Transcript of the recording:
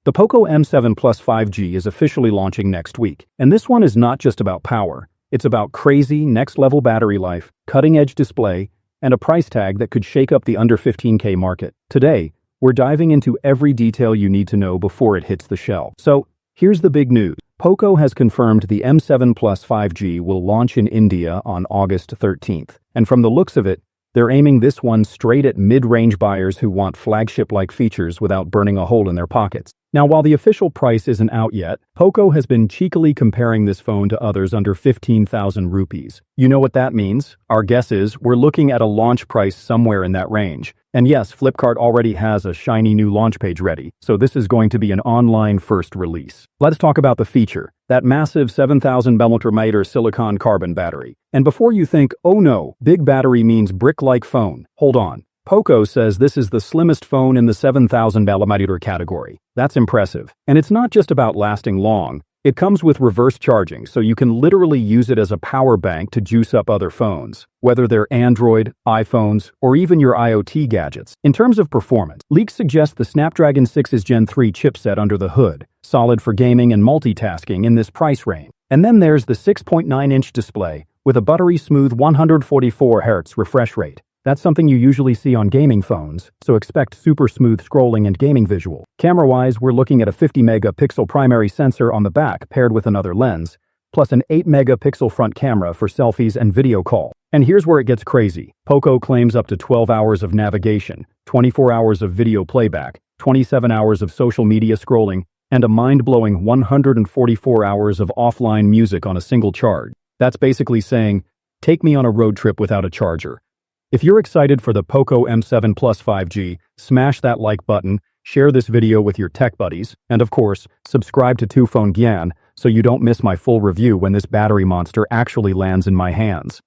The Poco M7 Plus 5G is officially launching next week, and this one is not just about power. It's about crazy, next-level battery life, cutting-edge display, and a price tag that could shake up the under 15K market. Today, we're diving into every detail you need to know before it hits the shelf. So, here's the big news. Poco has confirmed the M7 Plus 5G will launch in India on August 13th. And from the looks of it, they're aiming this one straight at mid-range buyers who want flagship-like features without burning a hole in their pockets. Now, while the official price isn't out yet, Poco has been cheekily comparing this phone to others under 15,000 rupees. You know what that means? Our guess is we're looking at a launch price somewhere in that range. And yes, Flipkart already has a shiny new launch page ready, so this is going to be an online first release. Let's talk about the feature, that massive 7,000 mAh silicon carbon battery. And before you think, oh no, big battery means brick-like phone, hold on. Poco says this is the slimmest phone in the 7,000 mAh category. That's impressive. And it's not just about lasting long. It comes with reverse charging, so you can literally use it as a power bank to juice up other phones, whether they're Android, iPhones, or even your IoT gadgets. In terms of performance, leaks suggest the Snapdragon 6's Gen 3 chipset under the hood, solid for gaming and multitasking in this price range. And then there's the 6.9-inch display with a buttery smooth 144 Hz refresh rate. That's something you usually see on gaming phones, so expect super smooth scrolling and gaming visual. Camera-wise, we're looking at a 50-megapixel primary sensor on the back paired with another lens, plus an 8-megapixel front camera for selfies and video call. And here's where it gets crazy. Poco claims up to 12 hours of navigation, 24 hours of video playback, 27 hours of social media scrolling, and a mind-blowing 144 hours of offline music on a single charge. That's basically saying, take me on a road trip without a charger. If you're excited for the Poco M7 Plus 5G, smash that like button, share this video with your tech buddies, and of course, subscribe to ToPhoneGyan so you don't miss my full review when this battery monster actually lands in my hands.